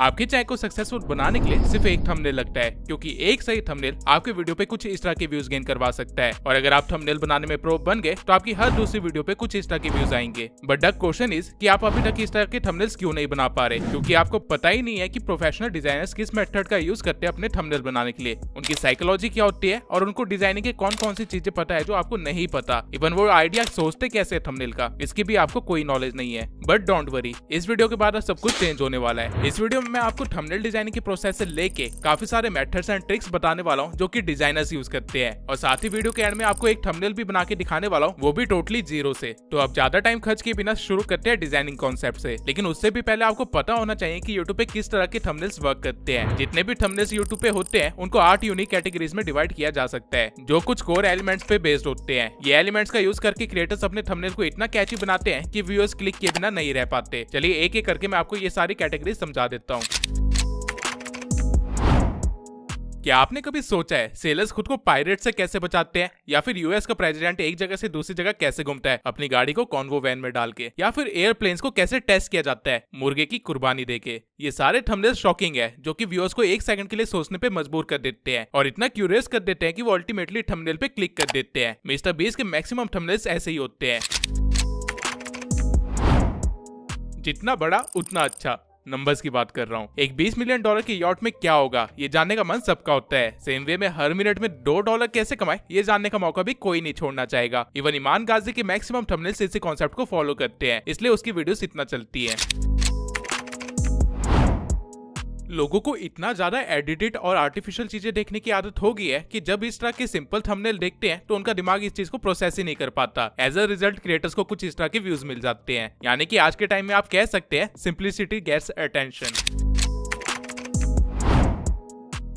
आपके चैनल को सक्सेसफुल बनाने के लिए सिर्फ एक थंबनेल लगता है, क्योंकि एक सही थंबनेल आपके वीडियो पे कुछ इस तरह के व्यूज गेन करवा सकता है। और अगर आप थंबनेल बनाने में प्रो बन गए तो आपकी हर दूसरी वीडियो पे कुछ इस तरह के व्यूज आएंगे। बट द क्वेश्चन इज कि आप अभी तक इस तरह के थंबनेल्स क्यों नहीं बना पा रहे, क्योंकि आपको पता ही नहीं है कि प्रोफेशनल डिजाइनर्स किस मेथड का यूज करते हैं अपने थंबनेल बनाने के लिए, उनकी साइकोलॉजी क्या होती है और उनको डिजाइनिंग के कौन कौन सी चीजें पता है जो आपको नहीं पता। इवन वो आइडिया सोचते कैसे थंबनेल का, इसकी भी आपको कोई नॉलेज नहीं है। बट डोंट वरी, इस वीडियो के बाद सब कुछ चेंज होने वाला है। इस वीडियो में मैं आपको थंबनेल डिजाइनिंग के प्रोसेस से लेके काफी सारे मेथड्स एंड ट्रिक्स बताने वाला हूँ जो कि डिजाइनर्स यूज करते हैं, और साथ ही वीडियो के एंड में आपको एक थंबनेल भी बना के दिखाने वाला हूँ, वो भी टोटली जीरो से। तो अब ज्यादा टाइम खर्च किए बिना शुरू करते हैं डिजाइनिंग कॉन्सेप्ट से। लेकिन उससे भी पहले आपको पता होना चाहिए कि यूट्यूब पे किस तरह के थंबनेल्स वर्क करते हैं। जितने भी थंबनेल्स यूट्यूब पे होते हैं उनको 8 यूनिक कैटेगरीज में डिवाइड किया जा सकता है, जो कुछ कोर एलिमेंट्स पे बेस्ड होते हैं। ये एलिमेंट्स का यूज करके क्रिएटर्स अपने थंबनेल को इतना कैची बनाते हैं कि व्यूअर्स क्लिक किए बिना नहीं रह पाते। चलिए एक एक करके मैं आपको ये सारी कैटेगरी समझा देता हूँ। क्या आपने कभी सोचा है सेलर्स खुद को पायरेट से कैसे बचाते हैं, या फिर यूएस का प्रेसिडेंट एक जगह से दूसरी जगह कैसे घूमता है अपनी गाड़ी को कॉन्वो वैन में डाल के, या फिर एयरप्लेन्स को कैसे टेस्ट किया जाता है मुर्गे की कुर्बानी देके। ये सारे थंबनेल्स शॉकिंग है, जो कि व्यूअर्स को एक सेकंड के लिए सोचने पे मजबूर कर देते हैं और इतना क्यूरियस कर देते हैं कि वो अल्टीमेटली थंबनेल पे क्लिक कर देते हैं। मिस्टर बीस्ट के मैक्सिमम थंबनेल्स ऐसे ही होते हैं। जितना बड़ा उतना अच्छा, नंबर्स की बात कर रहा हूँ। एक $20 मिलियन की यॉट में क्या होगा ये जानने का मन सबका होता है। सेम वे में हर मिनट में $2 कैसे कमाए ये जानने का मौका भी कोई नहीं छोड़ना चाहेगा। इवन ईमान गाजी के मैक्सिमम थंबनेल्स इसी कॉन्सेप्ट को फॉलो करते हैं, इसलिए उसकी वीडियोस इतना चलती है। लोगों को इतना ज्यादा एडिटेड और आर्टिफिशियल चीजें देखने की आदत हो गई है कि जब इस तरह के सिंपल थंबनेल देखते हैं तो उनका दिमाग इस चीज को प्रोसेस ही नहीं कर पाता। एज अ रिजल्ट क्रिएटर्स को कुछ इस तरह के व्यूज मिल जाते हैं। यानी कि आज के टाइम में आप कह सकते हैं सिंप्लिसिटी गेट्स अटेंशन।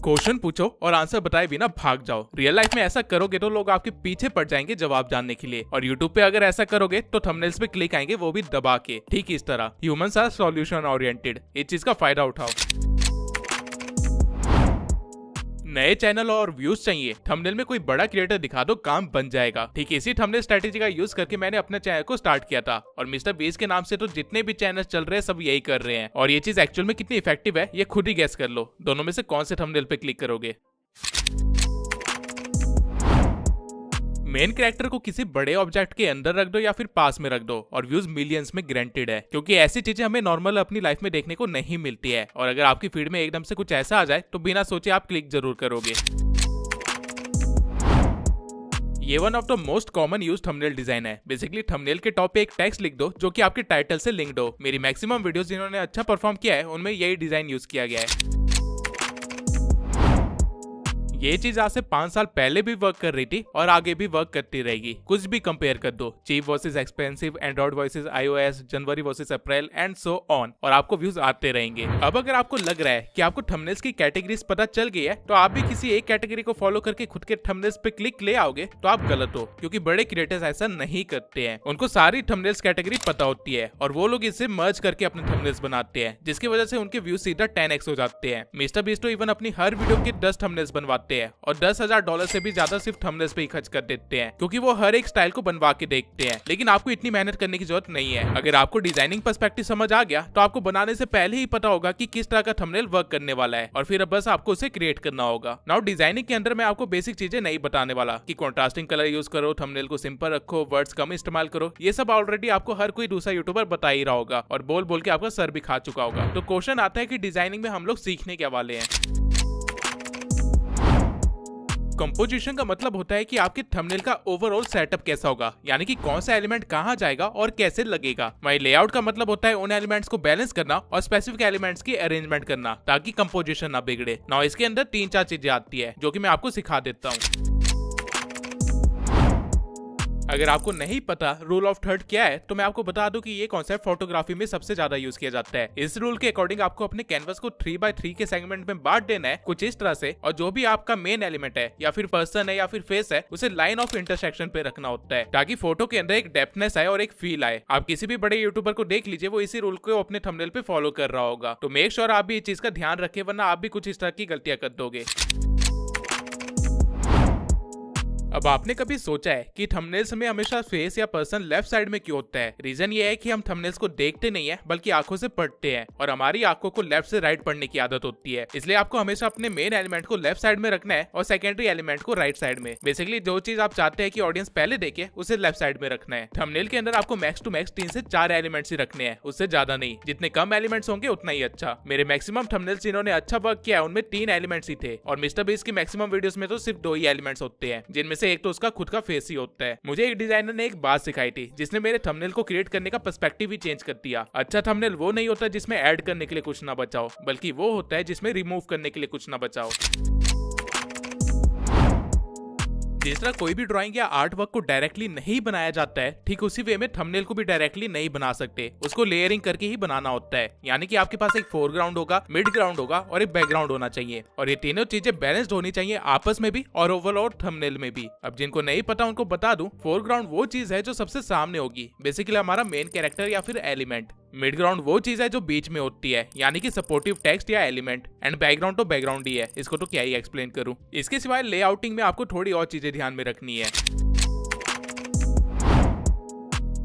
क्वेश्चन पूछो और आंसर बताए बिना भाग जाओ। रियल लाइफ में ऐसा करोगे तो लोग आपके पीछे पड़ जाएंगे जवाब जानने के लिए, और यूट्यूब पे अगर ऐसा करोगे तो थंबनेल्स पे क्लिक आएंगे, वो भी दबा के। ठीक इस तरह ह्यूमंस आर सॉल्यूशन ओरिएंटेड, इस चीज का फायदा उठाओ। नए चैनल और व्यूज चाहिए, थंबनेल में कोई बड़ा क्रिएटर दिखा दो, काम बन जाएगा। ठीक इसी थंबनेल स्ट्रेटेजी का यूज करके मैंने अपने चैनल को स्टार्ट किया था, और मिस्टर बीस्ट के नाम से तो जितने भी चैनल चल रहे हैं सब यही कर रहे हैं। और ये चीज एक्चुअल में कितनी इफेक्टिव है ये खुद ही गेस कर लो। दोनों में से कौन से थंबनेल पे क्लिक करोगे? मेन कैरेक्टर को किसी बड़े ऑब्जेक्ट के अंदर रख दो या फिर पास में रख दो और व्यूज मिलियंस में गारंटेड है, क्योंकि ऐसी चीजें हमें नॉर्मल अपनी लाइफ में देखने को नहीं मिलती है। और अगर आपकी फीड में एकदम से कुछ ऐसा आ जाए तो बिना सोचे आप क्लिक जरूर करोगे। ये one of the most common use thumbnail design है। बेसिकली थंबनेल के टॉप पे एक टेक्स्ट लिख दो जो कि आपके टाइटल से लिंक्ड हो। मेरी मैक्सिमम वीडियोस जिन्होंने अच्छा परफॉर्म किया है उनमें यही डिजाइन यूज किया गया है। ये चीज आज से 5 साल पहले भी वर्क कर रही थी और आगे भी वर्क करती रहेगी। कुछ भी कंपेयर कर दो, cheap versus expensive, Android versus iOS, January versus April and so on, और आपको व्यूज आते रहेंगे। अब अगर आपको लग रहा है कि आपको थंबनेल्स की कैटेगरीज पता चल गई है तो आप भी किसी एक कैटेगरी को फॉलो करके खुद के थंबनेल्स पे क्लिक ले आओगे, तो आप गलत हो, क्योंकि बड़े क्रिएटर्स ऐसा नहीं करते हैं। उनको सारी थंबनेल्स कैटेगरी पता होती है और वो लोग इसे मर्ज करके अपने थंबनेल्स बनाते हैं, जिसकी वजह से उनके व्यूज सीधा 10x हो जाते हैं। मिस्टर बीस्ट तो इवन अपनी हर वीडियो के 10 थंबनेल्स बनवाते हैं और $10,000 से भी ज्यादा सिर्फ थंबनेल्स पे ही खर्च कर देते हैं, क्योंकि वो हर एक स्टाइल को बनवा के देखते हैं। लेकिन आपको इतनी मेहनत करने की जरूरत नहीं है। अगर आपको डिजाइनिंग पर्सपेक्टिव समझ आ गया तो आपको बनाने से पहले ही पता होगा कि किस तरह का थंबनेल वर्क करने वाला है, और फिर अब बस आपको उसे क्रिएट करना होगा। नाउ डिजाइनिंग के अंदर मैं आपको बेसिक चीजें नहीं बताने वाला कि कॉन्ट्रास्टिंग कलर यूज करो, थंबनेल को सिंपल रखो, वर्ड्स कम इस्तेमाल करो। ये सब ऑलरेडी आपको हर कोई दूसरा यूट्यूबर बता ही रहा होगा और बोल बोल के आपका सर भी खा चुका होगा। तो क्वेश्चन आता है कि डिजाइनिंग में हम लोग सीखने क्या वाले हैं। कंपोजिशन का मतलब होता है कि आपके थंबनेल का ओवरऑल सेटअप कैसा होगा, यानी कि कौन सा एलिमेंट कहां जाएगा और कैसे लगेगा। वहीं लेआउट का मतलब होता है उन एलिमेंट्स को बैलेंस करना और स्पेसिफिक एलिमेंट्स की अरेंजमेंट करना ताकि कंपोजिशन ना बिगड़े। नाउ इसके अंदर 3-4 चीजें आती है जो कि मैं आपको सिखा देता हूँ। अगर आपको नहीं पता रूल ऑफ थर्ड क्या है तो मैं आपको बता दूं कि ये कॉन्सेप्ट फोटोग्राफी में सबसे ज्यादा यूज किया जाता है। इस रूल के अकॉर्डिंग आपको अपने कैनवस को 3x3 के सेगमेंट में बांट देना है कुछ इस तरह से, और जो भी आपका मेन एलिमेंट है या फिर पर्सन है या फिर फेस है उसे लाइन ऑफ इंटरसेक्शन पे रखना होता है, ताकि फोटो के अंदर एक डेप्थनेस आए और एक फील आए। आप किसी भी बड़े यूट्यूबर को देख लीजिए, वो इसी रूल को अपने थंबनेल पे फॉलो कर रहा होगा। तो मेक श्योर आप भी इस चीज का ध्यान रखें, वरना आप भी कुछ इस तरह की गलतियां कर दोगे। अब आपने कभी सोचा है कि थंबनेल्स में हमेशा फेस या पर्सन लेफ्ट साइड में क्यों होता है? रीजन ये है कि हम थंबनेल्स को देखते नहीं है बल्कि आंखों से पढ़ते हैं और हमारी आंखों को लेफ्ट से राइट पढ़ने की आदत होती है। इसलिए आपको हमेशा अपने मेन एलिमेंट को लेफ्ट साइड में रखना है और सेकेंडरी एलिमेंट को राइट साइड में। बेसिकली जो चीज आप चाहते हैं कि ऑडियंस पहले देखे उसे लेफ्ट साइड में रखना है। थंबनेल के अंदर आपको मैक्स टू मैक्स 3 से 4 एलिमेंट्स ही रखने हैं, उससे ज्यादा नहीं। जितने कम एलिमेंट्स होंगे उतना ही अच्छा। मेरे मैक्सिमम थंबनेल्स जिन्होंने अच्छा वर्क किया है उनमें 3 एलिमेंट्स ही थे और मिस्टर बीस्ट की मैक्सिमम वीडियोस में तो सिर्फ 2 ही एलिमेंट्स होते हैं, जिनमें से एक तो उसका खुद का फेस ही होता है। मुझे एक डिजाइनर ने एक बात सिखाई थी जिसने मेरे थंबनेल को क्रिएट करने का पर्सपेक्टिव ही चेंज कर दिया। अच्छा थंबनेल वो नहीं होता जिसमें ऐड करने के लिए कुछ ना बचाओ, बल्कि वो होता है जिसमें रिमूव करने के लिए कुछ ना बचाओ। जिस तरह कोई भी ड्राइंग या आर्ट वर्क को डायरेक्टली नहीं बनाया जाता है, ठीक उसी वे में थंबनेल को भी डायरेक्टली नहीं बना सकते, उसको लेयरिंग करके ही बनाना होता है। यानी कि आपके पास एक फोरग्राउंड होगा, मिड ग्राउंड होगा और एक बैकग्राउंड होना चाहिए और ये तीनों चीजें बैलेंस्ड होनी चाहिए आपस में भी और ओवरऑल थंबनेल में भी। अब जिनको नहीं पता उनको बता दूं, फोरग्राउंड वो चीज है जो सबसे सामने होगी, बेसिकली हमारा मेन कैरेक्टर या फिर एलिमेंट। मिड ग्राउंड वो चीज है जो बीच में होती है, यानी कि सपोर्टिव टेक्स्ट या एलिमेंट। एंड बैकग्राउंड तो बैकग्राउंड ही है, इसको तो क्या ही एक्सप्लेन करूं। इसके सिवाय लेआउटिंग में आपको थोड़ी और चीजें ध्यान में रखनी है।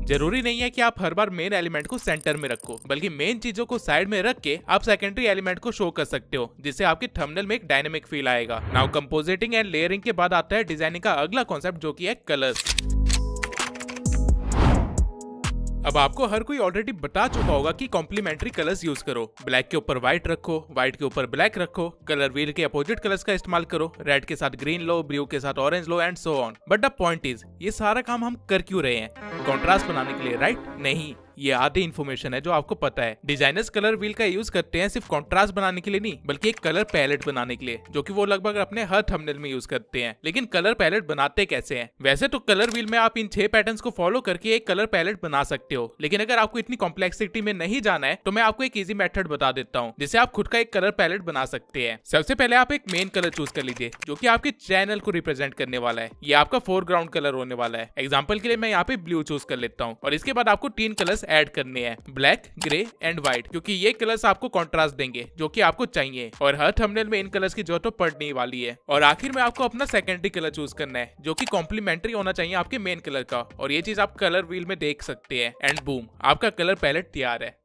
जरूरी नहीं है कि आप हर बार मेन एलिमेंट को सेंटर में रखो, बल्कि मेन चीजों को साइड में रख के आप सेकेंडरी एलिमेंट को शो कर सकते हो, जिससे आपके थंबनेल में एक डायनेमिक फील आएगा। नाउ कंपोजिटिंग एंड लेयरिंग के बाद आता है डिजाइनिंग का अगला कॉन्सेप्ट, जो कि है कलर्स। अब आपको हर कोई ऑलरेडी बता चुका होगा कि कॉम्प्लीमेंट्री कलर्स यूज करो। ब्लैक के ऊपर व्हाइट रखो, व्हाइट के ऊपर ब्लैक रखो, कलर व्हील के अपोजिट कलर्स का इस्तेमाल करो, रेड के साथ ग्रीन लो, ब्लू के साथ orange low and so on. But the point is, ये सारा काम हम कर क्यों रहे हैं? कॉन्ट्रास्ट बनाने के लिए, राइट? नहीं, ये आधी इन्फॉर्मेशन है जो आपको पता है। डिजाइनर्स कलर व्हील का यूज करते हैं सिर्फ कॉन्ट्रास्ट बनाने के लिए नहीं, बल्कि एक कलर पैलेट बनाने के लिए, जो कि वो लगभग अपने हर थंबनेल में यूज करते हैं। लेकिन कलर पैलेट बनाते कैसे हैं? वैसे तो कलर व्हील में आप इन 6 पैटर्न्स को फॉलो करके एक कलर पैलेट बना सकते हो, लेकिन अगर आपको इतनी कॉम्प्लेक्सिटी में नहीं जाना है तो मैं आपको एक इजी मेथड बता देता हूँ जिससे आप खुद का एक कलर पैलेट बना सकते हैं। सबसे पहले आप एक मेन कलर चूज कर लीजिए जो कि आपके चैनल को रिप्रेजेंट करने वाला है। ये आपका फोरग्राउंड कलर होने वाला है। एग्जाम्पल के लिए मैं यहाँ पे ब्लू चूज कर लेता हूँ और इसके बाद आपको 3 कलर्स ऐड करने हैं, ब्लैक, ग्रे एंड व्हाइट, क्योंकि ये कलर्स आपको कॉन्ट्रास्ट देंगे जो कि आपको चाहिए और हर थंबनेल में इन कलर्स की जरूरत तो पड़ने वाली है। और आखिर में आपको अपना सेकेंडरी कलर चूज करना है जो कि कॉम्प्लीमेंट्री होना चाहिए आपके मेन कलर का, और ये चीज आप कलर व्हील में देख सकते हैं। एंड बूम, आपका कलर पैलेट तैयार है।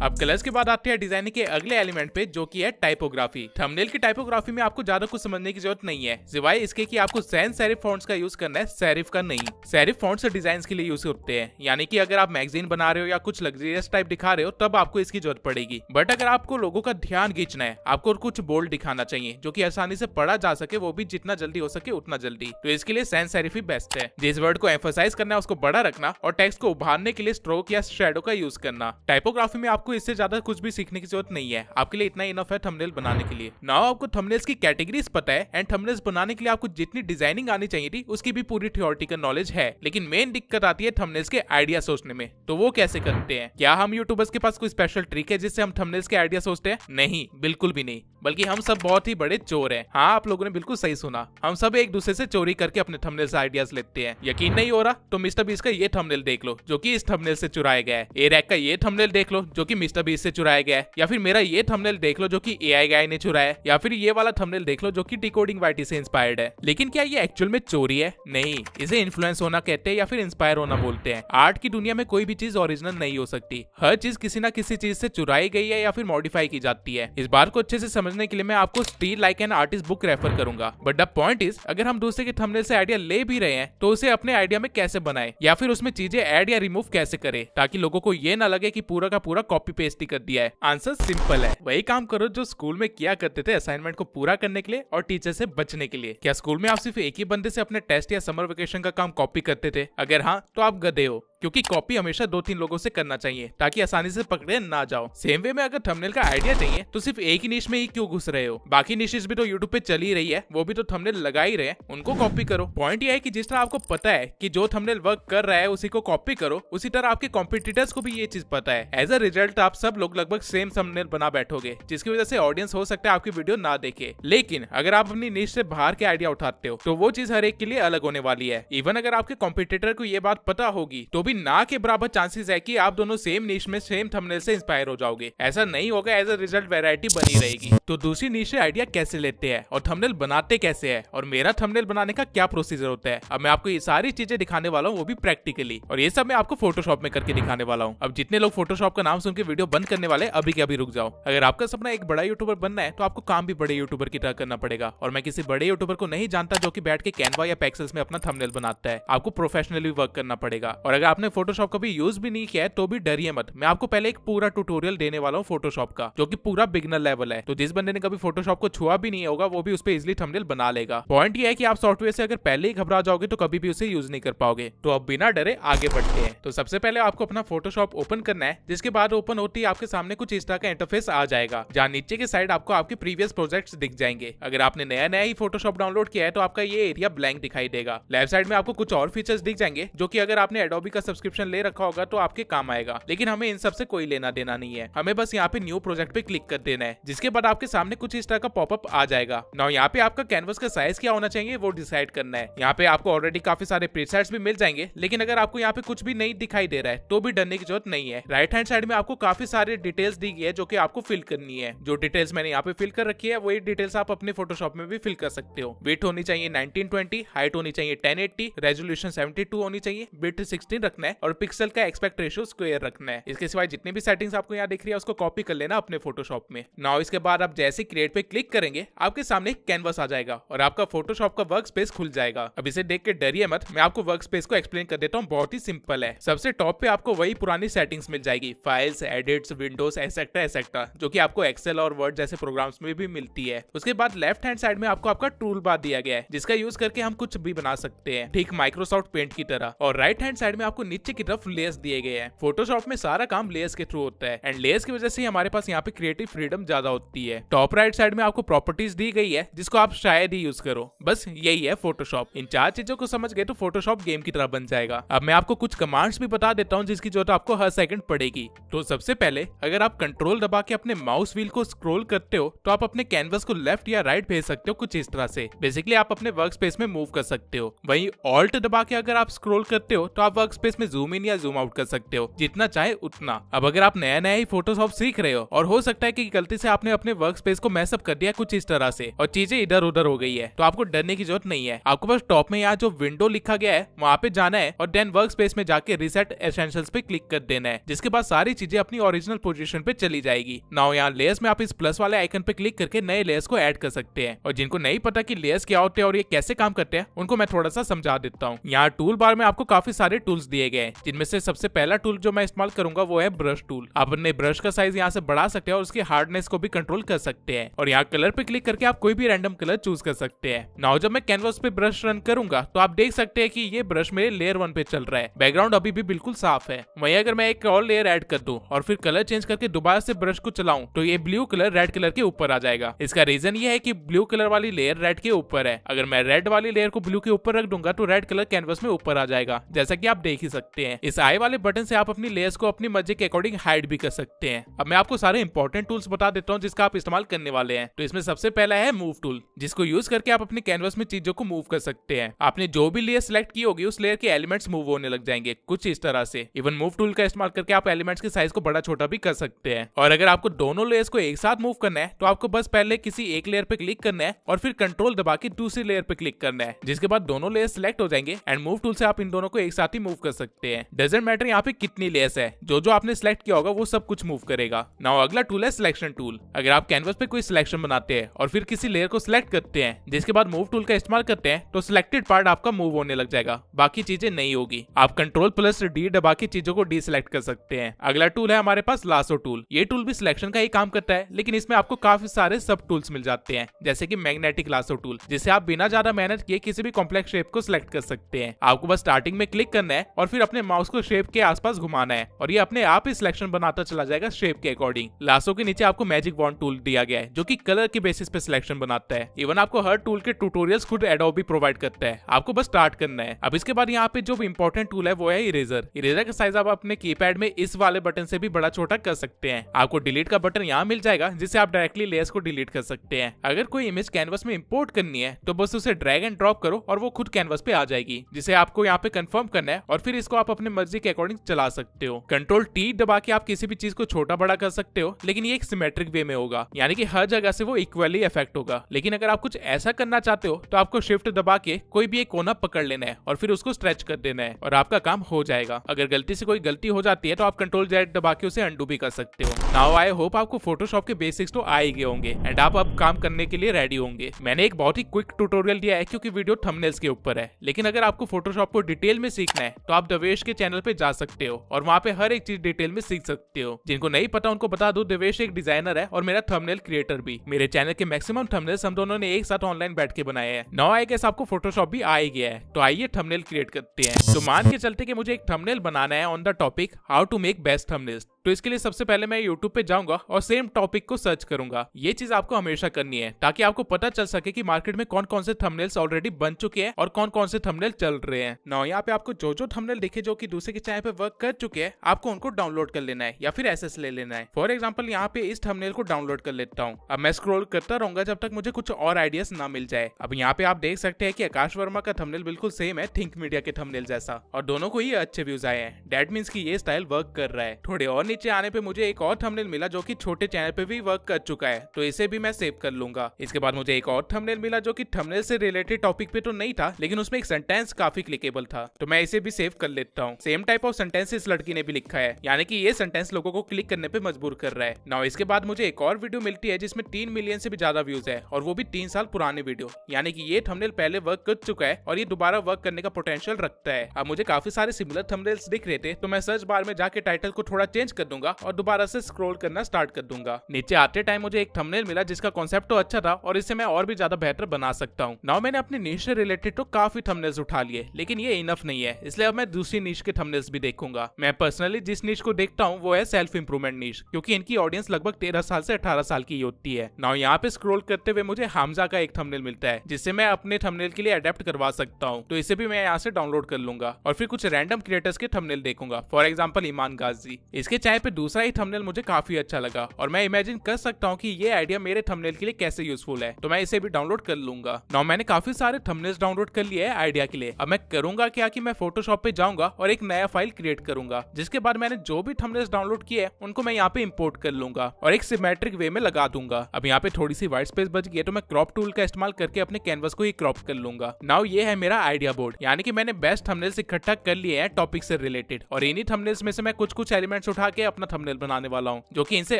अब कलर्स के बाद आते हैं डिजाइनिंग के अगले एलिमेंट पे, जो कि है टाइपोग्राफी। थंबनेल की टाइपोग्राफी में आपको ज्यादा कुछ समझने की जरूरत नहीं है, सिवाय इसके कि आपको सैन सेरिफ फॉन्ट्स का यूज करना है, सेरिफ का नहीं। सेरिफ फॉन्ट्स डिजाइन के लिए यूज होते हैं, यानी कि अगर आप मैगजीन बना रहे हो या कुछ लग्जरियस टाइप दिखा रहे हो तब आपको इसकी जरूरत पड़ेगी। बट अगर आपको लोगों का ध्यान खींचना है, आपको कुछ बोल्ड दिखाना चाहिए जो कि आसानी से पढ़ा जा सके, वो भी जितना जल्दी हो सके उतना जल्दी, तो इसके लिए सैन सेरिफ ही बेस्ट है। जिस वर्ड को एम्फसाइज करना है उसको बड़ा रखना और टेक्स्ट को उभारने के लिए स्ट्रोक या शैडो का यूज करना। टाइपोग्राफी में आपको इससे ज्यादा कुछ भी सीखने की जरूरत नहीं है, आपके लिए इतना इनफ है थंबनेल बनाने के लिए। नाउ आपको थंबनेल्स की कैटेगरीज पता है एंड थंबनेल्स बनाने के लिए आपको जितनी डिजाइनिंग आनी चाहिए थी उसकी भी पूरी थियोरेटिकल नॉलेज है, लेकिन मेन दिक्कत आती है थंबनेल्स के आइडिया सोचने में। तो वो कैसे करते हैं? क्या हम यूट्यूबर्स के पास कोई स्पेशल ट्रिक है जिससे हम थंबनेल्स के आइडिया सोचते हैं? नहीं, बिल्कुल भी नहीं, बल्कि हम सब बहुत ही बड़े चोर हैं। हाँ, आप लोगों ने बिल्कुल सही सुना, हम सब एक दूसरे से चोरी करके अपने थंबनेल से आइडियाज लेते हैं। यकीन नहीं हो रहा तो मिस्टर बीस्ट का ये थंबनेल देख लो जो कि इस थंबनेल से चुराया गया है। ए रैक का ये थंबनेल देख लो जो कि मिस्टर बीस्ट से चुराया गया है, या फिर मेरा ये थंबनेल देख लो जो कि एआई गाय ने चुराया है, या फिर ये वाला थंबनेल देख लो जो कि डिकोडिंग वाईटी से इंस्पायर्ड है। लेकिन क्या ये एक्चुअल में चोरी है? नहीं, इसे इन्फ्लुएंस होना कहते हैं या फिर इंस्पायर होना बोलते हैं। आर्ट की दुनिया में कोई भी चीज ओरिजिनल नहीं हो सकती, हर चीज किसी ना किसी चीज से चुराई गई है या फिर मॉडिफाई की जाती है। इस बात को अच्छे से समझने के लिए मैं आपको steel like an artist book refer करूंगा। बट द पॉइंट इज, अगर हम दूसरे के थंबनेल से आइडिया ले भी रहे हैं तो उसे अपने आइडिया में कैसे बनाए या फिर उसमें चीजें ऐड या रिमूव कैसे करें ताकि लोगों को ये ना लगे कि पूरा का पूरा कॉपी पेस्ट ही कर दिया है। आंसर सिंपल है, वही काम करो जो स्कूल में किया करते थे असाइनमेंट को पूरा करने के लिए और टीचर से बचने के लिए। क्या स्कूल में आप सिर्फ एक ही बंदे से अपने टेस्ट या समर वेकेशन का काम कॉपी करते थे? अगर हाँ तो आप गधे हो, क्योंकि कॉपी हमेशा 2-3 लोगों से करना चाहिए ताकि आसानी से पकड़े ना जाओ। सेम वे में अगर थंबनेल का आइडिया चाहिए तो सिर्फ एक ही निश में ही क्यों घुस रहे हो? बाकी निशेस भी तो यूट्यूब पे चल ही रही है, वो भी तो थंबनेल लगा ही रहे हैं, उनको कॉपी करो। पॉइंट ये है कि जिस तरह आपको पता है कि जो थंबनेल वर्क कर रहा है उसी को कॉपी करो, उसी तरह आपके कॉम्पिटिटर्स को भी ये चीज पता है। एज अ रिजल्ट आप सब लोग लगभग सेम थंबनेल बना बैठोगे, जिसकी वजह से ऑडियंस हो सकता है आपकी वीडियो ना देखे। लेकिन अगर आप अपनी निश से बाहर के आइडिया उठाते हो तो वो चीज हर एक के लिए अलग होने वाली है। इवन अगर आपके कॉम्पिटिटर को ये बात पता होगी तो भी तभी ना के बराबर चांसेस है कि आप दोनों सेम नीश में सेम थंबनेल से इंस्पायर हो जाओगे। ऐसा नहीं होगा, एज अ रिजल्ट वैरायटी बनी रहेगी। तो दूसरी नीश से आइडिया कैसे लेते हैं और थंबनेल बनाते कैसे है और मेरा थंबनेल बनाने का क्या प्रोसीजर होता है, अब मैं आपको ये सारी चीजें दिखाने वाला हूँ, वो भी प्रैक्टिकली। और ये सब मैं आपको फोटोशॉप में करके दिखाने वाला हूँ। अब जितने लोग फोटोशॉप का नाम सुन के वीडियो बंद करने वाले अभी के अभी रुक जाओ। अगर आपका सपना एक बड़ा यूट्यूबर बनना है तो आपको काम भी बड़े यूट्यूबर की तरह करना पड़ेगा। और मैं किसी बड़े यूट्यूबर को नहीं जानता जो कि बैठ के कैनवा या पेक्सेल्स में अपना थंबनेल बनाता है। आपको प्रोफेशनली वर्क करना पड़ेगा। और अगर आपने फोटोशॉप कभी यूज भी नहीं किया है तो भी डरिए मत, मैं आपको पहले एक पूरा ट्यूटोरियल देने वाला हूँ फोटोशॉप का, जो कि पूरा बिगिनर लेवल है। तो जिस बंदे ने कभी फोटोशॉप को छुआ भी नहीं होगा वो भी उस पर इजिली थंबनेल बना लेगा। पॉइंट ये है कि आप सॉफ्टवेयर से अगर पहले ही घबरा जाओगे तो कभी भी उसे यूज नहीं कर पाओगे। तो अब बिना डरे आगे बढ़ते हैं। तो सबसे पहले आपको अपना फोटोशॉप ओपन करना है, जिसके बाद ओपन होते ही आपके सामने कुछ इस तरह का इंटरफेस आ जाएगा, जहां नीचे के साइड आपको आपके प्रीवियस प्रोजेक्ट्स दिख जाएंगे। अगर आपने नया ही फोटोशॉप डाउनलोड किया है तो आपका ये एरिया ब्लैंक दिखाई देगा। लेफ्ट साइड में आपको कुछ और फीचर्स दिख जाएंगे जो कि अगर आपने एडोबी का सब्सक्रिप्शन ले रखा होगा तो आपके काम आएगा, लेकिन हमें इन सब से कोई लेना देना नहीं है। हमें बस यहाँ पे न्यू प्रोजेक्ट पे क्लिक कर देना है, जिसके बाद आपके सामने कुछ इस तरह का पॉपअप आ जाएगा। नाउ यहाँ पे आपका कैनवस का साइज क्या होना चाहिए वो डिसाइड करना है। यहाँ पे आपको ऑलरेडी काफी सारे प्रीसेट्स भी मिल जाएंगे, लेकिन अगर आपको यहाँ पे कुछ भी नहीं दिखाई दे रहा है तो भी डरने की जरूरत नहीं है। राइट हैंड साइड में आपको काफी सारे डिटेल्स दी गई है जो कि आपको फिल करनी है। जो डिटेल्स मैंने यहाँ पे फिल कर रखी है वही डिटेल्स आप अपने फोटोशॉप में भी फिल कर सकते हो। वेट होनी चाहिए 1920, हाइट होनी चाहिए 1080, रेजोल्यूशन 72 होनी चाहिए, बिट 16 रखना है और पिक्सल का एस्पेक्ट रेशियो स्क्वायर रखना है। इसके सिवाय जितनी भी सेटिंग्स आपको यहाँ दिख रही है उसको कॉपी कर लेना अपने फोटोशॉप में। नाउ इसके बाद आप जैसे क्रिएट पे क्लिक करेंगे आपके सामने एक कैनवस आ जाएगा और आपका फोटोशॉप का वर्क स्पेस खुल जाएगा। अब इसे देख के डरिए मत, मैं आपको वर्क स्पेस को एक्सप्लेन कर देता हूँ। बहुत ही सिंपल है। सबसे टॉप पे आपको वही पुरानी सेटिंग्स मिल जाएगी, files, edits, Windows, et cetera et cetera, जो कि आपको एक्सेल और वर्ड जैसे प्रोग्राम्स में भी मिलती है। उसके बाद लेफ्ट हैंड साइड में आपको आपका टूल बार दिया गया है, जिसका यूज करके हम कुछ भी बना सकते हैं, ठीक माइक्रोसॉफ्ट पेंट की तरह। और राइट हैंड साइड में आपको नीचे की तरफ लेयर्स दिए गए हैं। फोटोशॉप में सारा काम लेयर्स के थ्रू होता है एंड लेयर्स की वजह से हमारे पास यहाँ पे क्रिएटिव फ्रीडम ज्यादा होती है। टॉप राइट साइड में आपको प्रॉपर्टीज दी गई है जिसको आप शायद ही यूज करो। बस यही है फोटोशॉप। इन चार चीजों को समझ गए तो फोटोशॉप गेम की तरह बन जाएगा। अब मैं आपको कुछ कमांड्स भी बता देता हूँ जिसकी जरूरत आपको हर सेकंड पड़ेगी। तो सबसे पहले अगर आप कंट्रोल दबा के अपने माउस व्हील को स्क्रॉल करते हो तो आप अपने कैनवस को लेफ्ट या राइट भेज सकते हो कुछ इस तरह से। बेसिकली आप अपने वर्क स्पेस में मूव कर सकते हो। वहीं ऑल्ट दबा के अगर आप स्क्रॉल करते हो तो आप वर्क स्पेस में जूम इन या जूम आउट कर सकते हो, जितना चाहे उतना। अब अगर आप नया ही फोटोशॉप सीख रहे हो और हो सकता है कि गलती से आपने अपने वर्क स्पेस को मैसअप कर दिया कुछ इस तरह से और चीजें इधर उधर हो गई है, तो आपको डरने की जरूरत नहीं है। आपको बस टॉप में यहाँ जो विंडो लिखा गया है वहां पे जाना है और देन वर्क स्पेस में जाके रिसेट एसेंशियल्स पे क्लिक कर देना है, जिसके बाद सारी चीजें अपनी ओरिजिनल पोजीशन पे चली जाएगी। नाउ यहाँ लेयर्स में आप इस प्लस वाले आइकन पे क्लिक करके नए लेयर्स को ऐड कर सकते हैं। और जिनको नहीं पता कि लेयर्स क्या होते हैं और ये कैसे काम करते हैं उनको मैं थोड़ा सा समझा देता हूँ। यहाँ टूल बार में आपको काफी सारे टूल्स दिए गए हैं, जिनमें से सबसे पहला टूल जो मैं इस्तेमाल करूंगा वो है ब्रश टूल। आप अपने ब्रश का साइज यहाँ से बढ़ा सकते हैं और उसकी हार्डनेस को भी कंट्रोल कर सकते हैं। और यहाँ कलर पे क्लिक करके आप कोई भी रैंडम कलर चूज कर सकते हैं। नाउ जब मैं कैनवस पे ब्रश रन करूंगा तो आप देख सकते हैं कि ये ब्रश मेरे लेयर 1 पे चल रहा है। बैकग्राउंड अभी भी बिल्कुल साफ है। वहीं अगर मैं एक और लेयर ऐड कर दूं और फिर कलर चेंज करके दोबारा से ब्रश को चलाऊं तो ये ब्लू कलर रेड कलर के ऊपर आ जाएगा। इसका रीजन ये है कि ब्लू कलर वाली लेयर रेड के ऊपर है। अगर मैं रेड वाली लेयर को ब्लू के ऊपर रख दूंगा तो रेड कलर कैनवस में ऊपर आ जाएगा, जैसा कि आप देख ही सकते हैं। इस आई वाले बटन से आप अपनी लेयर्स को अपनी मर्जी के अकॉर्डिंग हाइड भी कर सकते हैं। अब मैं आपको सारे इंपॉर्टेंट टूल्स बता देता हूँ जिसका आप इस्तेमाल करने वाले हैं। तो इसमें सबसे पहला है मूव टूल, जिसको यूज करके आप अपने कैनवस में चीजों को मूव कर सकते हैं। आपने जो भी लेयर सिलेक्ट की होगी उस लेयर के एलिमेंट्स मूव होने लग जाएंगे कुछ इस तरह से। इवन मूव टूल का इस्तेमाल करके आप एलिमेंट्स के साइज को बड़ा छोटा भी कर सकते हैं। और अगर आपको दोनों लेयर्स को एक साथ मूव करना है तो आपको बस पहले किसी एक लेयर पे क्लिक करना है और फिर कंट्रोल दबा के दूसरी लेयर पे क्लिक करना है, जिसके बाद दोनों लेयर सिलेक्ट हो जाएंगे एंड मूव टूल से आप इन दोनों को एक साथ ही मूव कर सकते हैं। डजंट मैटर यहाँ पे कितनी लेयर्स है, जो आपने सिलेक्ट किया होगा वो सब कुछ मूव करेगा। नाउ अगला टूल है सिलेक्शन टूल। अगर आप कैनवस पे कोई सिलेक्शन बनाते हैं और फिर किसी लेयर को सिलेक्ट करते हैं जिसके बाद मूव टूल का इस्तेमाल करते हैं तो सिलेक्टेड पार्ट आपका मूव होने लग जाएगा, बाकी चीजें नहीं होगी। आप कंट्रोल+D दबा के चीजों को डीसिलेक्ट कर सकते हैं। अगला टूल है हमारे पास लासो टूल। ये टूल भी सिलेक्शन का ही काम करता है, लेकिन इसमें आपको काफी सारे सब टूल्स मिल जाते हैं, जैसे कि मैग्नेटिक लासो टूल, जिससे आप बिना ज्यादा मेहनत किए किसी भी कॉम्प्लेक्स शेप को सिलेक्ट कर सकते हैं। आपको बस स्टार्टिंग में क्लिक करना है और फिर अपने माउस को शेप के आसपास घुमाना है और ये अपने आप ही सिलेक्शन बनाता चला जाएगा शेप के अकॉर्डिंग। लासो के नीचे आपको मैजिक वॉन्ड टूल दिया गया है जो कि कलर के बेसिस पे सिलेक्शन बनाता है। इवन आपको हर टूल के ट्यूटोरियल्स खुद एडोबी प्रोवाइड करता है, आपको बस स्टार्ट करना है। अब इसके बाद यहाँ पे जो इंपॉर्टेंट टूल है वो है इरेजर। इरेजर का साइज आप अपने कीपैड में इस वाले बटन से भी बड़ा छोटा कर सकते हैं। आपको डिलीट का बटन यहाँ मिल जाएगा जिससे आप डायरेक्टली लेयर्स को डिलीट कर सकते हैं। अगर कोई इमेज कैनवस में इंपोर्ट करनी है तो बस उसे ड्रैग एंड ड्रॉप करो और वो खुद कैनवस पे आ जाएगी, जिसे आपको यहाँ पे कंफर्म करना है और फिर इसको आप अपने मर्जी के अकॉर्डिंग चला सकते हो। कंट्रोल टी दबा के आप किसी भी चीज को छोटा बड़ा कर सकते हो, लेकिन ये एक सिमेट्रिक वे में होगा, यानी कि हर जगह से वो इक्वली इफेक्ट होगा। लेकिन अगर आप कुछ ऐसा करना चाहते हो तो आपको शिफ्ट दबा के कोई भी एक कोना पकड़ लेना है और फिर उसको स्ट्रेच कर देना है और आपका काम हो जाएगा। अगर गलती से कोई गलती हो जाती है तो आप कंट्रोल जेड दबा के उसे अंडू भी कर सकते हो। नाउ आई होप आपको फोटोशॉप के बेसिक्स तो आ ही गए होंगे एंड आप अब काम करने के लिए रेडी होंगे। मैंने एक बहुत ही क्विक ट्यूटोरियल दिया है क्योंकि वीडियो थंबनेल्स के ऊपर है, लेकिन अगर आपको फोटोशॉप को डिटेल में सीखना है तो आप देवेश के चैनल पे जा सकते हो और वहाँ पे हर एक चीज डिटेल में सीख सकते हो। जिनको नहीं पता उनको बता दूं, देवेश एक डिजाइनर है और मेरा थंबनेल क्रिएटर भी। मेरे चैनल के मैक्सिमम थंबनेल्स हम दोनों ने एक साथ ऑनलाइन बैठ के बनाए हैं। नाउ आई गेस आपको फोटोशॉप भी आ ही गया है, तो आइए थंबनेल क्रिएट करते हैं। तो मान के चलते कि मुझे एक थंबनेल बनाना है on the topic how to make best thumbnails. तो इसके लिए सबसे पहले मैं YouTube पे जाऊंगा और सेम टॉपिक को सर्च करूंगा। ये चीज आपको हमेशा करनी है ताकि आपको पता चल सके कि मार्केट में कौन कौन से थंबनेल्स ऑलरेडी बन चुके हैं और कौन कौन से थंबनेल चल रहे हैं। नाउ यहाँ पे आपको जो थंबनेल दिखे जो कि दूसरे के चैनल पे वर्क कर चुके हैं, आपको उनको डाउनलोड कर लेना है या फिर एसएस ले लेना है। फॉर एग्जाम्पल यहाँ पे इस थंबनेल को डाउनलोड कर लेता हूँ। अब मैं स्क्रॉल करता रहूंगा जब तक मुझे कुछ और आइडियाज ना मिल जाए। अब यहाँ पे आप देख सकते हैं कि आकाश वर्मा का थंबनेल बिल्कुल सेम है थिंक मीडिया के थंबनेल जैसा, और दोनों को ही अच्छे व्यूज आए हैं। दैट मीन्स की ये स्टाइल वर्क कर रहा है। थोड़े और नीचे आने पे मुझे एक और थंबनेल मिला जो कि छोटे चैनल पे भी वर्क कर चुका है, तो इसे भी मैं सेव कर लूंगा। इसके बाद मुझे एक और थंबनेल मिला जो कि थंबनेल से रिलेटेड टॉपिक पे तो नहीं था, लेकिन उसमें एक सेंटेंस काफी क्लिकेबल था, तो मैं इसे भी सेव कर लेता हूँ। सेम टाइप ऑफ सेंटेंस इस लड़की ने भी लिखा है, यानी कि ये सेंटेंस लोगों को क्लिक करने पे मजबूर कर रहा है। नाउ इसके बाद मुझे एक और वीडियो मिलती है जिसमें 3 मिलियन से भी ज्यादा व्यूज है, और वो भी 3 साल पुराने वीडियो, यानी कि ये थंबनेल पहले वर्क कर चुका है और ये दोबारा वर्क करने का पोटेंशियल रखता है। अब मुझे काफी सारे सिमिलर थंबनेल्स दिख रहे थे, तो मैं सर्च बार में जाके टाइटल को थोड़ा चेंज कर दूंगा और दोबारा से स्क्रॉल करना स्टार्ट कर दूंगा। नीचे आते टाइम मुझे एक थंबनेल मिला जिसका कॉन्सेप्ट तो अच्छा था और इससे मैं और भी ज्यादा बेहतर बना सकता हूँ। नाउ मैंने अपने नीश से रिलेटेड तो काफी थंबनेल्स उठा लिए, लेकिन ये इनफ नहीं है, इसलिए अब मैं दूसरी नीश के थंबनेल्स भी देखूंगा। मैं पर्सनली जिस नीश को देखता हूँ वो है सेल्फ इंप्रूवमेंट नीश, क्योंकि इनकी ऑडियंस लगभग 13 साल से 18 साल की होती है। नाउ यहाँ पे स्क्रॉल करते हुए मुझे हमजा का एक थंबनेल मिलता है जिससे मैं अपने थंबनेल के लिए अडेप्ट करवा सकता हूँ, तो इसे भी मैं यहाँ से डाउनलोड कर लूंगा और फिर कुछ रैंडम क्रिएटर्स के थंबनेल देखूंगा। फॉर एग्जाम्पल ईमान गाजी, इसके चैनल पे दूसरा ही थंबनेल मुझे काफी अच्छा लगा और मैं इमेजिन कर सकता हूँ कि ये आइडिया मेरे थंबनेल के लिए कैसे यूजफुल है, तो मैं इसे भी डाउनलोड कर लूंगा। नाउ मैंने काफी सारे थंबनेल्स डाउनलोड कर लिए हैं आइडिया के लिए। अब मैं करूंगा क्या कि मैं फोटोशॉप पे जाऊंगा और एक नया फाइल क्रिएट करूंगा, जिसके बाद मैंने जो भी थंबनेल्स डाउनलोड किए हैं उनको मैं यहाँ पे इंपोर्ट कर लूंगा और एक सिमेट्रिक वे में लगा दूंगा। अब यहाँ पे थोड़ी सी व्हाइट स्पेस बच गई है, तो मैं क्रॉप टूल का इस्तेमाल करके अपने कैनवस को ही क्रॉप कर लूंगा। नाउ ये है मेरा आइडिया बोर्ड, यानी कि मैंने बेस्ट थंबनेल्स इकट्ठा कर लिए हैं टॉपिक से रिलेटेड, और इन्हीं थंबनेल्स में से मैं कुछ एलिमेंट्स उठा के अपना थंबनेल बनाने वाला हूँ, जो कि इनसे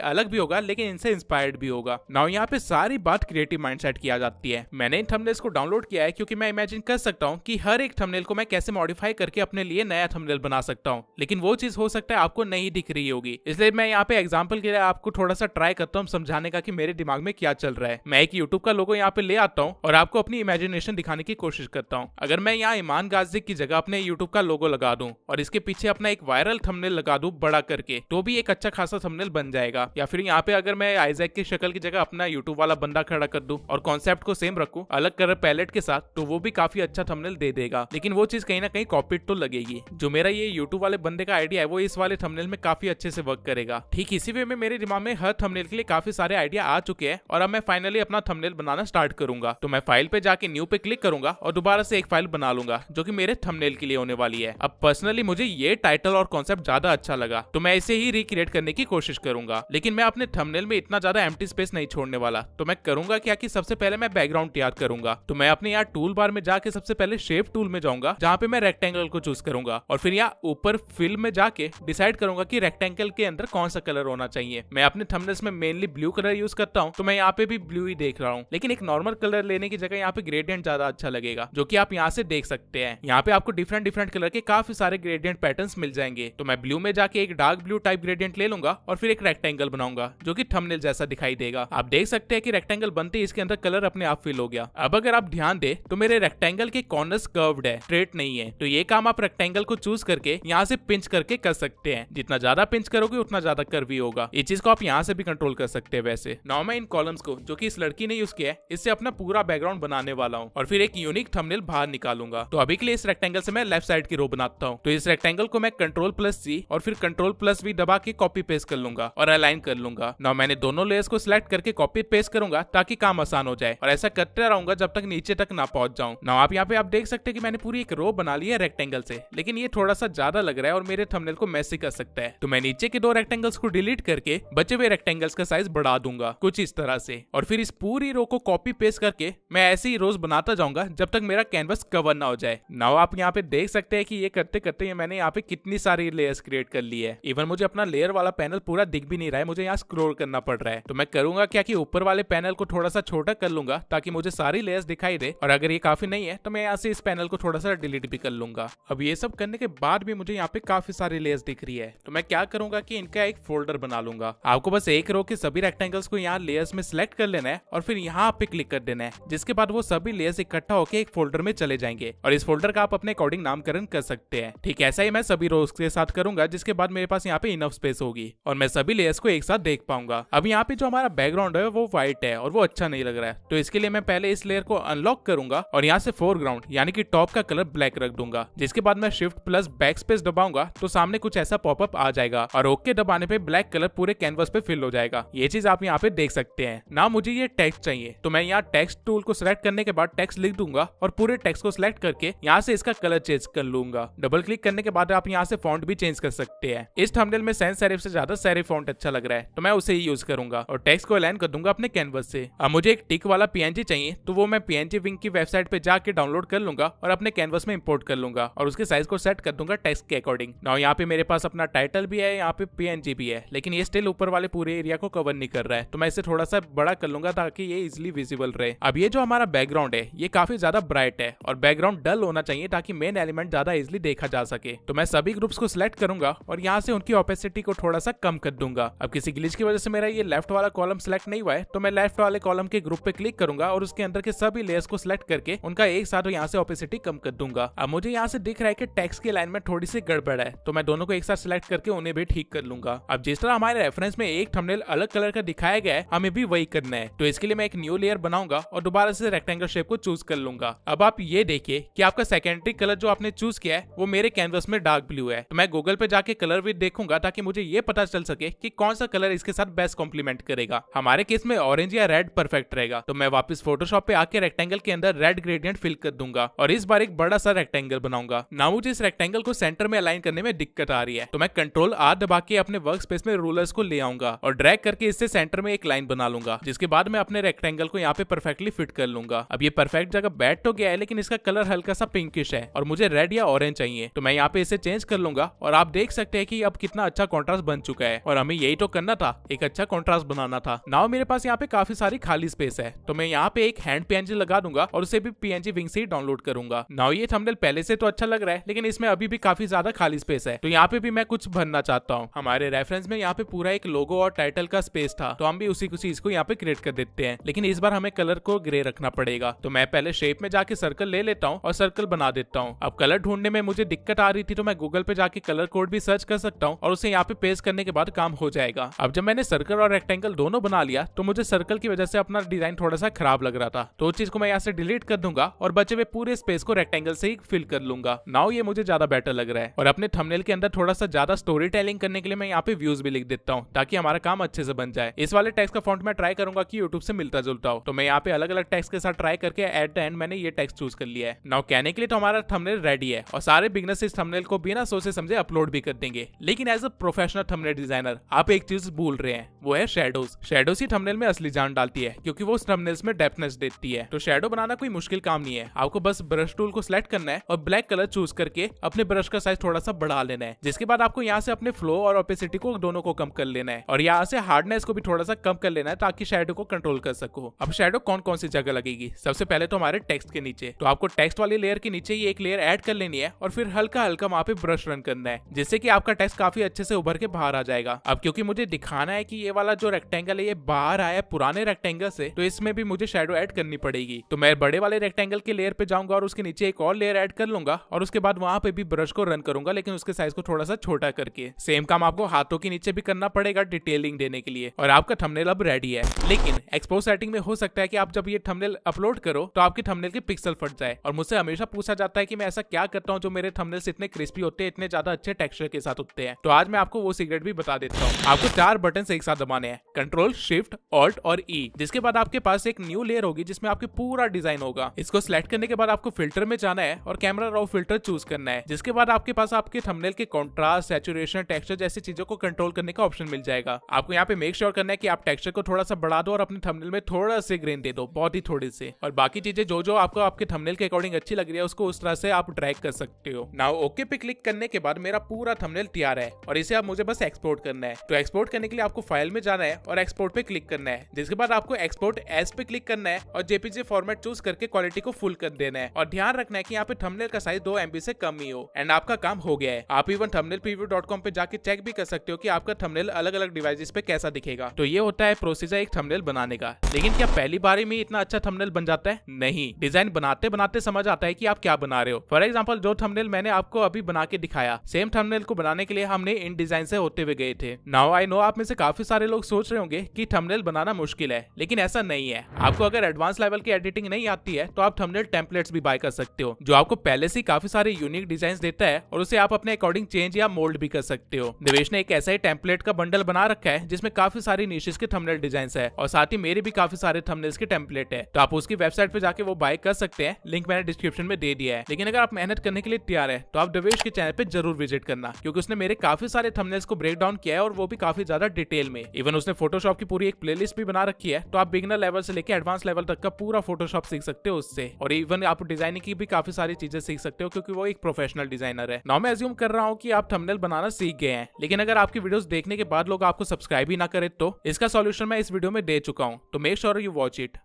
अलग भी होगा लेकिन इनसे इंस्पायर्ड भी होगा। नाउ यहाँ पे सारी बात क्रिएटिव माइंडसेट की आ जाती है। मैंने इन थंबनेल्स को डाउनलोड किया है क्योंकि मैं इमेजिन कर सकता हूँ कि हर एक थंबनेल को मैं कैसे मॉडिफाई करके अपने लिए नया थंबनेल बना सकता हूँ, लेकिन वो चीज हो सकता है आपको नहीं दिख रही होगी, इसलिए मैं यहाँ पे एग्जांपल के लिए आपको थोड़ा सा ट्राई करता हूँ समझाने का कि मेरे दिमाग में क्या चल रहा है। मैं एक यूट्यूब का लोगो यहाँ पे ले आता हूँ और आपको अपनी इमेजिनेशन दिखाने की कोशिश करता हूँ। अगर मैं यहाँ ईमान गाजी की जगह अपने यूट्यूब का लोगो लगा दूं और इसके पीछे अपना एक वायरल थंबनेल लगा दूं बड़ा करके, तो भी एक अच्छा खासा थंबनेल बन जाएगा। या फिर यहाँ पे अगर मैं आइजैक की शक्ल की जगह अपना यूट्यूब वाला बंदा खड़ा कर दूं और कॉन्सेप्ट को सेम रखूं अलग कलर पैलेट के साथ, तो वो भी काफी अच्छा थंबनेल दे देगा, लेकिन वो चीज कहीं ना कहीं कॉपीड तो लगेगी। जो मेरा ये यूट्यूब वाले बंदे का आइडिया है वो इस वाले थंबनेल में काफी अच्छे से वर्क करेगा। ठीक इसी वे में मेरे दिमाग में हर थंबनेल के लिए काफी सारे आइडिया आ चुके हैं और अब मैं फाइनली अपना थंबनेल बनाना स्टार्ट करूंगा। तो मैं फाइल पे जाके न्यू पे क्लिक करूंगा और दोबारा से एक फाइल बना लूंगा जो कि मेरे थंबनेल के लिए होने वाली है। अब पर्सनली मुझे ये टाइटल और कॉन्सेप्ट ज्यादा अच्छा लगा, तो मैं इसे ही रिक्रिएट करने की कोशिश करूंगा, लेकिन मैं अपने थंबनेल में इतना ज्यादा एम्प्टी स्पेस नहीं छोड़ने वाला। तो मैं करूंगा क्या कि सबसे पहले मैं बैकग्राउंड तैयार करूंगा। तो मैं अपने यहाँ टूल बार में जाके सबसे पहले शेप टूल में जाऊंगा जहाँ पे मैं रेक्टेंगल को चूज करूंगा और फिर यहाँ ऊपर फिल में जाके डिसाइड करूंगा कि रेक्टेंगल के अंदर कौन सा कलर होना चाहिए। मैं अपने थंबनेल्स में मेनली ब्लू कलर यूज करता हूँ, तो मैं यहाँ पे भी ब्लू ही देख रहा हूँ, लेकिन एक नॉर्मल कलर लेने की जगह यहाँ पे ग्रेडियंट ज्यादा अच्छा लगेगा, जो कि आप यहाँ से देख सकते हैं। यहाँ पे आपको डिफरेंट कलर के काफी सारे ग्रेडियंट पैटर्न्स मिल जाएंगे। तो मैं ब्लू में जाके एक डार्क ब्लू टाइप ग्रेडियंट ले लूंगा और फिर एक रेक्टेंगल बनाऊंगा जो कि थंबनेल जैसा दिखाई देगा। आप देख सकते हैं कि रेक्टेंगल बनते ही इसके अंदर कलर अपने आप फिल हो गया। अब अगर आप ध्यान दे तो मेरे रेक्टेंगल के कॉर्नर्स कर्व्ड है, स्ट्रेट नहीं है, तो ये काम आप रेक्टेंगल को चूज करके यहाँ से पिंच करके कर सकते हैं। जितना ज्यादा पिंच करोगे उतना ज्यादा कर्वी होगा। ये चीज को आप यहाँ से भी कंट्रोल कर सकते हैं। वैसे नाउ मैं इन कॉलम्स को जो कि इस लड़की ने यूज किया है इससे अपना पूरा बैकग्राउंड बनाने वाला हूँ और फिर एक यूनिक थंबनेल बाहर निकालूंगा। तो अभी के लिए इस रेक्टेंगल से मैं लेफ्ट साइड की रो बनाता हूँ। तो इस रेक्टेंगल को मैं Ctrl+C और फिर Ctrl+V V दबा के कॉपी पेस्ट कर लूंगा और अलाइन कर लूंगा। नाउ मैंने दोनों लेयर्स को सिलेक्ट करके कॉपी पेस्ट करूंगा ताकि काम आसान हो जाए और ऐसा करते रहूंगा जब तक नीचे तक ना पहुंच जाऊं। नाउ आप यहाँ पे आप देख सकते हैं कि मैंने पूरी एक रो बना ली है रेक्टेंगल से, लेकिन ये थोड़ा सा ज्यादा लग रहा है और मेरे थंबनेल को मैसी कर सकता है। तो मैं नीचे के 2 रेक्टेंगल्स को डिलीट करके बचे हुए रेक्टेंगल्स का साइज बढ़ा दूंगा कुछ इस तरह से, और फिर इस पूरी रो को कॉपी पेस्ट करके मैं ऐसे ही रोज बनाता जाऊंगा जब तक मेरा कैनवस कवर ना हो जाए। नाउ आप यहाँ पे देख सकते हैं कि ये करते करते मैंने यहाँ पे कितनी सारी लेयर्स क्रिएट कर ली है। इवन मुझे अपना लेयर वाला पैनल पूरा दिख भी नहीं रहा है, मुझे यहाँ स्क्रॉल करना पड़ रहा है। तो मैं करूंगा क्या कि ऊपर वाले पैनल को थोड़ा सा छोटा कर लूंगा ताकि मुझे सारी लेयर्स दिखाई दे, और अगर ये काफी नहीं है तो मैं यहाँ से इस पैनल को थोड़ा सा डिलीट भी कर लूंगा। अब ये सब करने के बाद भी मुझे यहाँ पे काफी सारी लेयर्स दिख रही है, तो मैं क्या करूंगा कि इनका एक फोल्डर बना लूंगा। आपको बस एक रो के सभी रेक्टेंगल्स को यहाँ लेयर्स में सिलेक्ट कर लेना है और फिर यहाँ पे क्लिक कर देना है, जिसके बाद वो सभी लेयर्स इकट्ठा होकर एक फोल्डर में चले जाएंगे और इस फोल्डर का आप अपने अकॉर्डिंग नामकरण कर सकते हैं। ठीक ऐसा ही मैं सभी रोज के साथ करूंगा, जिसके बाद मेरे पास यहाँ पे इनफ स्पेस होगी और मैं सभी लेयर्स को एक साथ देख पाऊंगा। अब यहाँ पे जो हमारा बैकग्राउंड है वो व्हाइट है और वो अच्छा नहीं लग रहा है, तो इसके लिए मैं पहले इस लेयर को अनलॉक करूंगा और यहाँ से फोरग्राउंड यानी कि टॉप का कलर ब्लैक रख दूंगा। जिसके बाद मैं शिफ्ट प्लस बैक स्पेस दबाऊंगा तो सामने कुछ ऐसा पॉपअप आ जाएगा और ओके दबाने पे ब्लैक कलर पूरे कैनवस पे फिल हो जाएगा। ये चीज आप यहाँ पे देख सकते हैं। ना मुझे ये टेक्स्ट चाहिए तो मैं यहाँ टेक्स्ट टूल को सिलेक्ट करने के बाद टेक्स्ट लिख दूंगा और पूरे टेक्स्ट को सिलेक्ट करके यहाँ से इसका कलर चेंज कर लूंगा। डबल क्लिक करने के बाद आप यहाँ से फॉन्ट भी चेंज कर सकते हैं। इस थंबनेल में सैंस सेरिफ से ज्यादा सेरिफ फॉन्ट अच्छा लग रहा है तो मैं उसे ही यूज करूंगा और टेक्स्ट को अलाइन कर दूंगा अपने कैनवस से। अब मुझे एक टिक वाला PNG चाहिए तो वो मैं PNG विंग की वेबसाइट पे जाके डाउनलोड कर लूंगा और अपने कैनवस में इंपोर्ट कर लूंगा और उसके साइज को सेट कर दूंगा टेक्स्ट के अकॉर्डिंग। नाउ यहाँ पे मेरे पास अपना टाइटल भी है, यहाँ पे PNG भी है, लेकिन ये स्टिल ऊपर वाले पूरे एरिया को कवर नहीं कर रहा है, तो मैं इसे थोड़ा सा बड़ा कर लूंगा ताकि ये इजिली विजिबल रहे। अब ये जो हमारा बैकग्राउंड है ये काफी ज्यादा ब्राइट है और बैकग्राउंड डल होना चाहिए ताकि मेन एलिमेंट ज्यादा इजिली देखा जा सके। तो मैं सभी ग्रुप्स को सिलेक्ट करूंगा और यहाँ से उनकी ओपेसिटी को थोड़ा सा कम कर दूंगा। अब किसी ग्लिच की वजह से मेरा ये लेफ्ट वाला कॉलम सिलेक्ट नहीं हुआ है तो मैं लेफ्ट वाले कॉलम के ग्रुप पे क्लिक करूंगा और उसके अंदर के सभी लेयर्स को सिलेक्ट करके उनका एक साथ यहाँ से ओपेसिटी कम कर दूंगा। अब मुझे यहाँ से दिख रहा है कि टेक्स्ट की अलाइनमेंट थोड़ी सी गड़बड़ है तो मैं दोनों को एक साथ सिलेक्ट करके उन्हें भी ठीक कर लूंगा। अब जिस तरह हमारे रेफरेंस में एक थंबनेल अलग कलर का दिखाया गया है हमें भी वही करना है, तो इसके लिए मैं एक न्यू लेयर बनाऊंगा और दोबारा से रेक्टेंगल शेप को चूज कर लूंगा। अब आप ये देखिए कि आपका सेकेंडरी कलर जो आपने चूज किया है वो मेरे कैनवस में डार्क ब्लू है, तो मैं गूगल पे जाके कलर विद देखूंगा ताकि मुझे ये पता चल सके कि कौन सा कलर इसके साथ बेस्ट कॉम्प्लीमेंट करेगा। हमारे केस में ऑरेंज या रेड परफेक्ट रहेगा, तो मैं वापस फोटोशॉप पे आके रेक्टेंगल के अंदर रेड ग्रेडियंट फिल कर दूंगा और इस बार एक बड़ा सा रेक्टेंगल बनाऊंगा। ना मुझे इस रेक्टेंगल को सेंटर में अलाइन करने में दिक्कत आ रही है तो मैं कंट्रोल R दबा के अपने वर्क स्पेस में रूलर्स को ले आऊंगा और ड्रैग करके इससे सेंटर में एक लाइन बना लूंगा, जिसके बाद मैं अपने रेक्टेंगल को यहाँ पे परफेक्टली फिट कर लूंगा। अब ये परफेक्ट जगह बैठ तो गया है लेकिन इसका कलर हल्का सा पिंकिश है और मुझे रेड या ऑरेंज चाहिए, तो मैं यहाँ पे इसे चेंज कर लूंगा और आप देख सकते हैं कि अब कितना अच्छा कॉन्ट्रास्ट बन चुका है और हमें यही तो करना था, एक अच्छा कॉन्ट्रास्ट बनाना था। नाउ मेरे पास यहाँ पे काफी सारी खाली स्पेस है तो मैं यहाँ पे एक हैंड PNG लगा दूंगा और उसे भी PNG विंग से ही डाउनलोड करूंगा। नाउ ये थंबनेल पहले से तो अच्छा लग रहा है लेकिन इसमें अभी भी काफी ज्यादा खाली स्पेस है, तो यहाँ पे भी मैं कुछ भरना चाहता हूँ। हमारे रेफरेंस में यहाँ पे पूरा एक लोगो और टाइटल का स्पेस था तो हम भी उसी चीज को यहाँ पे क्रिएट कर देते हैं, लेकिन इस बार हमें कलर को ग्रे रखना पड़ेगा। तो मैं पहले शेप में जाके सर्कल ले लेता हूँ और सर्कल बना देता हूँ। अब कलर ढूंढने में मुझे दिक्कत आ रही थी तो मैं गूगल पे जाके कलर कोड भी सर्च कर सकता हूँ और उसे यहाँ पे पेस्ट करने के बाद काम हो जाएगा। अब जब मैंने सर्कल और रेक्टेंगल दोनों बना लिया तो मुझे सर्कल की वजह से अपना डिजाइन थोड़ा सा खराब लग रहा था, तो उस चीज को मैं यहाँ से डिलीट कर दूंगा और बचे हुए पूरे स्पेस को रेक्टेंगल से ही फिल कर लूंगा। नाउ ये मुझे ज्यादा बेटर लग रहा है और अपने थंबनेल के अंदर थोड़ा सा ज्यादा स्टोरी टेलिंग करने के लिए मैं यहाँ पे व्यूज भी लिख देता हूँ ताकि हमारा काम अच्छे से बन जाए। इस वाले टेक्स्ट का फॉन्ट मैं ट्राई करूंगा कि यूट्यूब से मिलता जुलता हो, तो मैं यहाँ पे अलग अलग टेक्स्ट के साथ ट्राई करके एट द एंड मैंने ये टेक्स्ट चूज कर लिया है। नाउ कहने के लिए तो हमारा थंबनेल रेडी है और सारे बिगनर्स इस थंबनेल को बिना सोचे समझे अपलोड भी कर देंगे, लेकिन as a professional thumbnail designer आप एक चीज भूल रहे हैं, वो है शेडोज। शेडोज ही थंबनेल में असली जान डालती है क्योंकि वो थंबनेल्स में डेप्थनेस देती है। तो शेडो बनाना कोई मुश्किल काम नहीं है, आपको बस ब्रश टूल को सिलेक्ट करना है और ब्लैक कलर चूज करके अपने ब्रश का साइज थोड़ा सा बढ़ा लेना है, जिसके बाद आपको यहाँ से अपने फ्लो और ओपेसिटी को दोनों को कम कर लेना है और यहाँ से हार्डनेस को भी थोड़ा सा कम कर लेना है ताकि शेडो को कंट्रोल कर सको। अब शेडो कौन कौन सी जगह लगेगी, सबसे पहले तो हमारे टेक्स्ट के नीचे, तो आपको टेक्स्ट वाली लेयर के नीचे ही एक लेयर ऐड कर लेनी है और फिर हल्का हल्का वहाँ पे ब्रश रन करना है, जिससे कि आपका टेक्स्ट काफी अच्छे से उभर के बाहर आ जाएगा। अब क्योंकि मुझे दिखाना है कि ये वाला जो रेक्टेंगल है ये बाहर आया है पुराने रेक्टेंगल से, तो इसमें भी मुझे शेडो ऐड करनी पड़ेगी। तो मैं बड़े वाले रेक्टेंगल के लेयर पे जाऊंगा और उसके नीचे एक और लेयर ऐड कर लूंगा और उसके बाद वहां पे भी ब्रश को रन करूंगा, लेकिन उसके साइज को थोड़ा सा छोटा करके। सेम काम आपको हाथों के नीचे भी करना पड़ेगा डिटेलिंग देने के लिए और आपका थंबनेल अब रेडी है। लेकिन एक्सपोज सेटिंग में हो सकता है कि आप जब ये थंबनेल अपलोड करो तो आपके थंबनेल के पिक्सल फट जाए, और मुझसे हमेशा पूछा जाता है कि मैं ऐसा क्या करता हूँ जो मेरे थंबनेल्स इतने क्रिस्पी होते हैं, इतने ज्यादा अच्छे टेक्सचर के साथ होते हैं। तो आज मैं आपको वो सीक्रेट भी बता देता हूँ। आपको 4 बटन एक साथ दबाने हैं, कंट्रोल, शिफ्ट, ऑल्ट और ई। जिसके बाद आपके पास एक न्यू लेयर होगी जिसमें आपके पूरा डिजाइन होगा। इसको सिलेक्ट करने के बाद आपको फिल्टर में जाना है और कैमरा रॉ फिल्टर चूज करना है। जिसके बाद आपके पास आपके थंबनेल के कॉन्ट्रास्ट, सैचुरेशन, टेक्सचर जैसी चीजों को कंट्रोल करने का ऑप्शन मिल जाएगा। आपको यहाँ पे मेक श्योर करना है कि आप टेक्सचर को थोड़ा सा बढ़ा दो और अपने थंबनेल में थोड़ा से ग्रेन दे दो, बहुत ही थोड़े से। और बाकी चीजें जो जो आपको आपके थंबनेल के अकॉर्डिंग अच्छी लग रही है उसको उस तरह से आप ड्रैग कर सकते हो। नाउ ओके पे क्लिक करने के बाद मेरा पूरा थंबनेल तैयार है और इसे अब मुझे बस एक्सपोर्ट करना है। तो एक्सपोर्ट करने के लिए आपको फाइल में जाना है और एक्सपोर्ट पे क्लिक करना है। जिसके बाद आपको एक्सपोर्ट एज पे क्लिक करना है और जेपीजी फॉर्मेट चूज करके क्वालिटी को फुल कर देना है। और ध्यान रखना है कि यहाँ पे थंबनेल का साइज 2 MB से कम ही हो एंड आपका काम हो गया है। आप इवन thumbnailpreview.com पे जाके चेक भी कर सकते हो कि आपका थंबनेल अलग अलग डिवाइसेस पे कैसा दिखेगा। तो ये होता है प्रोसीजर एक थंबनेल बनाने का। लेकिन क्या पहली बार में इतना अच्छा थंबनेल बन जाता है? नहीं, डिजाइन बनाते बनाते समझ आता है कि आप क्या बना रहे हो। फॉर एग्जाम्पल जो थंबनेल मैंने आपको अभी बना के दिखाया, सेम थंबनेल को बनाने के लिए हमने इन डिजाइन से होते हुए गए थे। नाउ आई नो आप में से काफी सारे लोग सोच रहे होंगे कि थंबनेल बनाना मुश्किल है, लेकिन ऐसा नहीं है। आपको अगर एडवांस लेवल की एडिटिंग नहीं आती है तो आप थंबनेल टेम्पलेट्स भी बाय कर सकते हो, जो आपको पहले से काफी सारे यूनिक डिजाइन देता है और उसे आप अपने अकॉर्डिंग चेंज या मोल्ड भी कर सकते हो। देवेश ने एक ऐसा ही टेम्पलेट का बंडल बना रखा है जिसमें काफी सारी निशेस के थंबनेल डिजाइन है और साथ ही मेरे भी काफी सारे थंबनेल्स के टेम्पलेट है। तो आप उसकी वेबसाइट पे जाके वो बाय कर सकते हैं, लिंक मैंने डिस्क्रिप्शन में दे दिया है। लेकिन अगर आप मेहनत करने के लिए तैयार है तो आप देवेश के चैनल पे जरूर विजिट करना, क्योंकि उसने मेरे काफी सारे थंबनेल्स को ब्रेक डाउन किया है और वो भी काफी ज्यादा डिटेल में। इवन उसने फोटोशॉप की पूरी एक प्लेलिस्ट भी बना रखी है, तो आप बिगिनर लेवल से लेकर एडवांस लेवल तक का पूरा फोटोशॉप सीख सकते हो उससे। और इवन आप डिजाइनिंग की भी काफी सारी चीजें सीख सकते हो, क्योंकि वो एक प्रोफेशनल डिजाइनर है। नाउ मैं अज्यूम कर रहा हूँ कि आप थंबनेल बनाना सीख गए हैं, लेकिन अगर आपकी वीडियोस देखने के बाद लोग आपको सब्सक्राइब ही ना करें तो इसका सॉल्यूशन मैं इस वीडियो में दे चुका हूँ, तो make sure you watch it.